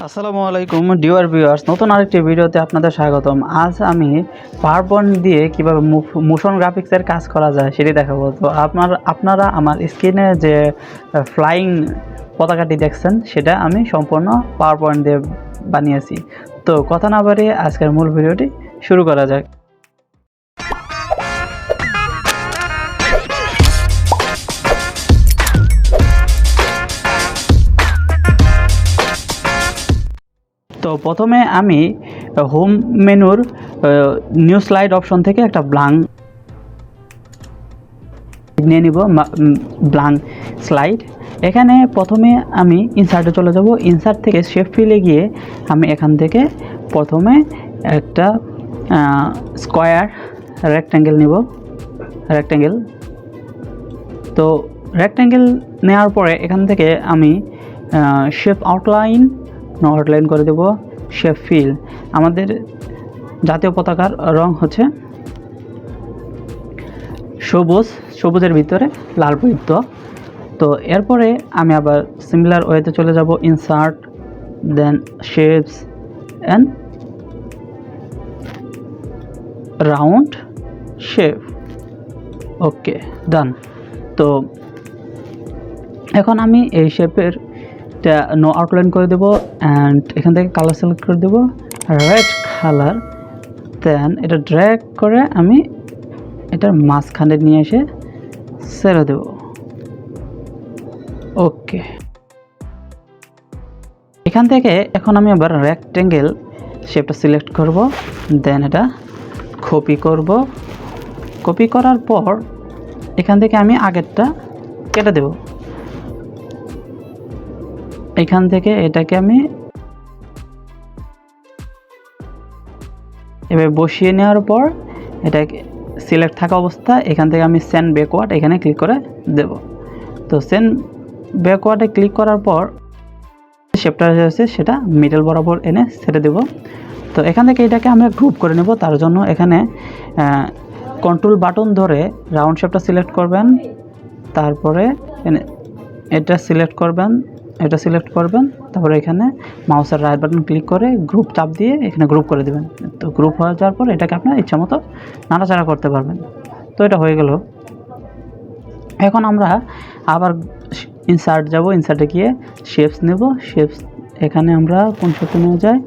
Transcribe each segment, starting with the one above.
আসসালামু আলাইকুম dear viewers, নতুন আরেকটি ভিডিওতে আপনাদের স্বাগতম। আজ আমি পাওয়ারপয়েন্ট দিয়ে কিভাবে মোশন গ্রাফিক্সের কাজ করা যায় সেটি দেখাবো। তো আপনারা আমার স্ক্রিনে যে ফ্লাইং পতাকাটি দেখছেন সেটা আমি সম্পূর্ণ পাওয়ারপয়েন্ট দিয়ে বানিয়েছি। তো কথা না বাড়িয়ে আজকের মূল ভিডিওটি শুরু করা যাক। তো প্রথমে আমি হোম মেনুর নিউ স্লাইড অপশন থেকে একটা ব্ল্যাঙ্ক নিয়ে নিব, ব্ল্যাঙ্ক স্লাইড। এখানে প্রথমে আমি ইনসার্টে চলে যাব। ইনসার্ট থেকে শেপ ফিলে গিয়ে আমি এখান থেকে প্রথমে একটা স্কোয়ার রেক্ট্যাঙ্গেল নিব, রেক্ট্যাঙ্গেল। তো রেক্ট্যাঙ্গেল নেওয়ার পরে এখান থেকে আমি শেপ আউটলাইন করে দেব। শেপ ফিল, আমাদের জাতীয় পতাকার রং হচ্ছে সবুজ, সবুজের ভিতরে লাল বৃত্ত। তো এরপরে আমি আবার সিমিলার ওয়েতে চলে যাব, insert, then shapes and round shape. Okay, done. তো এখন আমি এই শেপের নো আউটলাইন করে দেব অ্যান্ড এখান থেকে কালার সিলেক্ট করে দেব, রেড কালার। দেন এটা ড্র্যাগ করে আমি এটার মাঝখানে নিয়ে এসে ছেড়ে দেব। ওকে, এখান থেকে এখন আমি আবার রেক্ট্যাঙ্গেল শেপটা সিলেক্ট করব, দেন এটা কপি করব। কপি করার পর এখান থেকে আমি আগেরটা কেটে দেব। এখান থেকে এটাকে আমি এবার বসিয়ে নেওয়ার পর এটাকে সিলেক্ট থাকা অবস্থা এখান থেকে আমি সেন্ড ব্যাকওয়ার্ড এখানে ক্লিক করে দেব। তো সেন্ড ব্যাকওয়ার্ডে ক্লিক করার পর শেপটা হয়েছে সেটা মিডল বরাবর এনে ছেড়ে দেব। তো এখান থেকে এটাকে আমরা গ্রুপ করে নেব। তার জন্য এখানে কন্ট্রোল বাটন ধরে রাউন্ড শেপটা সিলেক্ট করবেন, তারপরে এটা সিলেক্ট করবেন, এটা সিলেক্ট করবেন, তারপরে এখানে মাউসের রাইট বাটন ক্লিক করে গ্রুপ চাপ দিয়ে এখানে গ্রুপ করে দেবেন। তো গ্রুপ হয়ে যাওয়ার পর এটাকে আপনার ইচ্ছা মতো নাড়াচাড়া করতে পারবেন। তো এটা হয়ে গেল। এখন আমরা আবার ইনসার্ট যাব, ইনসার্টে গিয়ে শেপস নেব। শেপস এখানে আমরা কোন শেপটা নেওয়া যায়,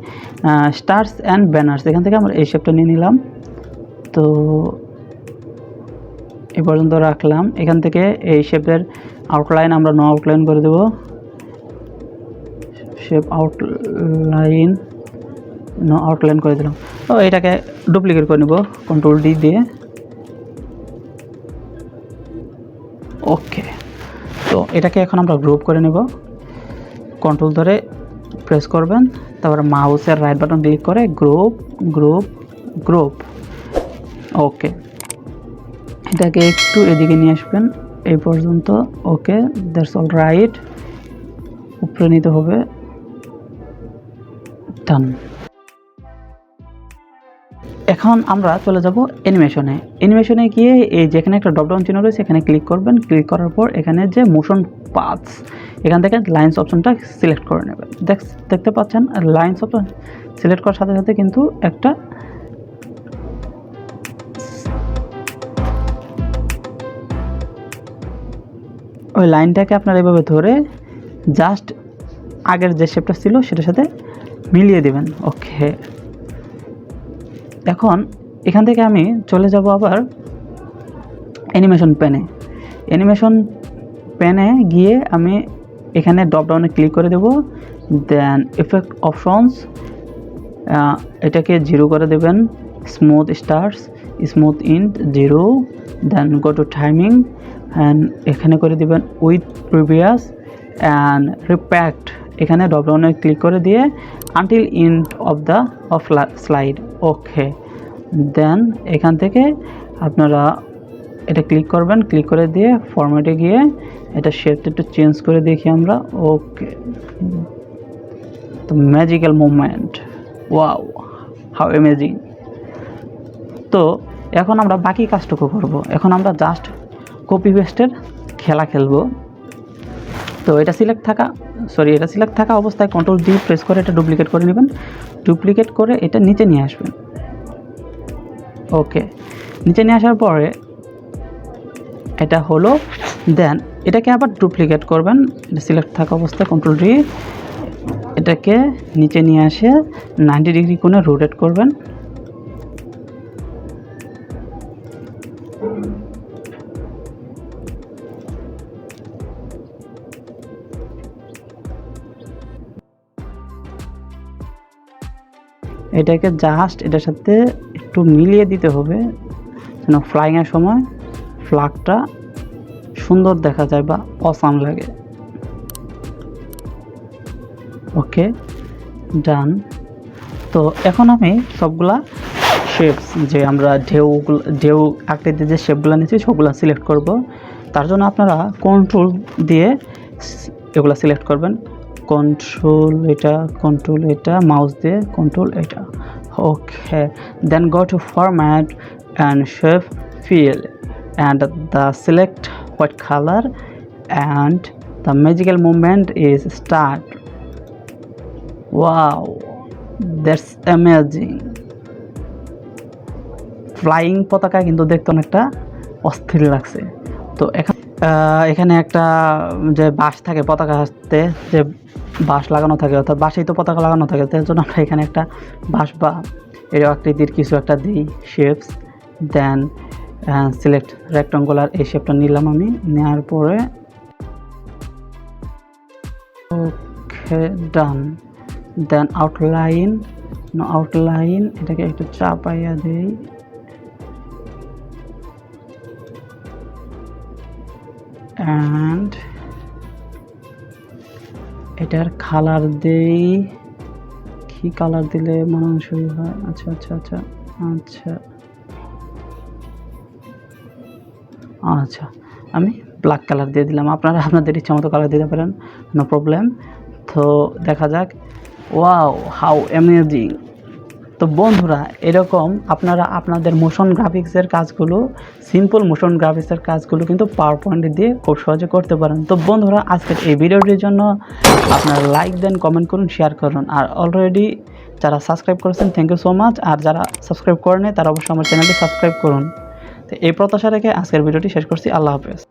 স্টার্স অ্যান্ড ব্যানার্স, এখান থেকে আমরা এই শেপটা নিয়ে নিলাম। তো এ পর্যন্ত রাখলাম। এখান থেকে এই শেপের আউটলাইন আমরা নো আউটলাইন করে দেব, শেপ আউটলাইন নো আউটলাইন করে দিলাম। তো এটাকে ডুপ্লিকেট করে নেব কন্ট্রোল ডি দিয়ে। ওকে, তো এটাকে এখন আমরা গ্রুপ করে নেব। কন্ট্রোল ধরে প্রেস করবেন, তারপরে মাউসের রাইট বাটন ক্লিক করে গ্রুপ গ্রুপ গ্রুপ। ওকে, এটাকে একটু এদিকে নিয়ে আসবেন এই পর্যন্ত। ওকে, দ্যাটস অল রাইট। উপরে নিতে হবে, ডান। এখন আমরা চলে যাব অ্যানিমেশনে। অ্যানিমেশনে গিয়ে এই যেখানে একটা ড্রপডাউন চিহ্ন রয়েছে এখানে ক্লিক করবেন। ক্লিক করার পর এখানে যে মোশন পাথস এখান থেকে লাইন্স অপশনটা সিলেক্ট করে নেবেন। দেখতে পাচ্ছেন লাইন্স অপশন সিলেক্ট করার সাথে সাথে কিন্তু একটা ওই লাইনটাকে আপনার এভাবে ধরে জাস্ট আগের যে শেপটা ছিল সেটার সাথে মিলিয়ে দেবেন। ওকে, এখন এখান থেকে আমি চলে যাব আবার অ্যানিমেশন প্যানে। অ্যানিমেশন প্যানে গিয়ে আমি এখানে ড্রপডাউনে ক্লিক করে দেব, দেন ইফেক্ট অপশনস এটাকে 0 করে দেবেন, smooth stars, smooth in 0, then go to timing and এখানে করে দেবেন উইথ প্রিভিয়াস অ্যান্ড রিপ্যাক্ট। এখানে ড্রপডাউনে ক্লিক করে দিয়ে until end of the slide. Okay, then এখান থেকে আপনারা এটা ক্লিক করবেন, ক্লিক করে দিয়ে ফরম্যাটে গিয়ে এটা শেপটা একটু চেঞ্জ করে দেখি আমরা। ওকে, তো magical movement, wow, how amazing. তো এখন আমরা বাকি কাজটুকু করব। এখন আমরা জাস্ট কপি পেস্টের খেলা খেলবো। তো এটা সিলেক্ট থাকা সরি এটা সিলেক্ট থাকা অবস্থায় কন্ট্রোল ডি প্রেস করে এটা ডুপ্লিকেট করে নেবেন, ডুপ্লিকেট করে এটা নিচে নিয়ে আসবেন। ওকে, নিচে নিয়ে আসার পরে এটা হলো, দেন এটাকে আবার ডুপ্লিকেট করবেন, এটা সিলেক্ট থাকা অবস্থায় কন্ট্রোল ডি, এটাকে নিচে নিয়ে আসে 90 ডিগ্রি কোণে রোটেট করবেন। এটাকে জাস্ট এটার সাথে একটু মিলিয়ে দিতে হবে যেন ফ্লাইংয়ের সময় ফ্ল্যাগটা সুন্দর দেখা যায় বা অসাম লাগে। ওকে, ডান। তো এখন আমি সবগুলা শেপস যে আমরা ঢেউ আকৃতিতে যে শেপগুলো নিয়েছি সবগুলো সিলেক্ট করব। তার জন্য আপনারা কন্ট্রোল দিয়ে এগুলো সিলেক্ট করবেন, কন্ট্রোল এটা মাউস দিয়ে কন্ট্রোল এটা। Okay, then go to format and shape fill and the select what color and the magical movement is start. Wow, that's amazing. Flying পতাকা কিন্তু দেখতে অনেকটা অস্থির লাগছে। তো এখানে একটা যে বাঁশ থাকে পতাকা হাতে, যে বাঁশ লাগানো থাকে, অর্থাৎ বাঁশেই তো পতাকা লাগানো থাকে, তার জন্য আমরা এখানে একটা বাঁশ বা এর আকৃতির কিছু একটা দিই শেপস। দেন সিলেক্ট রেক্ট্যাঙ্গুলার এই শেপটা নিলাম আমি, নেওয়ার পরে ওকে ডান। দেন আউটলাইন এটাকে একটু চাপাইয়া দিই, অ্যান্ড এটার কালার দেই, কি কালার দিলে মানানসই হয়? আচ্ছা আচ্ছা আচ্ছা আচ্ছা আচ্ছা আমি ব্ল্যাক কালার দিয়ে দিলাম, আপনারা আপনাদের ইচ্ছা মতো কালার দিতে পারেন, নো প্রবলেম। তো দেখা যাক। Wow, how amazing. তো বন্ধুরা এরকম আপনারা আপনাদের মোশন গ্রাফিক্সের কাজগুলো, সিম্পল মোশন গ্রাফিক্সের কাজগুলো কিন্তু পাওয়ার পয়েন্ট দিয়ে খুব সহজে করতে পারেন। তো বন্ধুরা আজকের এই ভিডিওটির জন্য আপনারা লাইক দেন, কমেন্ট করুন, শেয়ার করুন, আর অলরেডি যারা সাবস্ক্রাইব করেছেন থ্যাংক ইউ সো মাচ, আর যারা সাবস্ক্রাইব করেনি তারা অবশ্যই আমার চ্যানেলটি সাবস্ক্রাইব করুন। তো এই প্রত্যাশা রেখে আজকের ভিডিওটি শেষ করছি। আল্লাহ হাফেজ।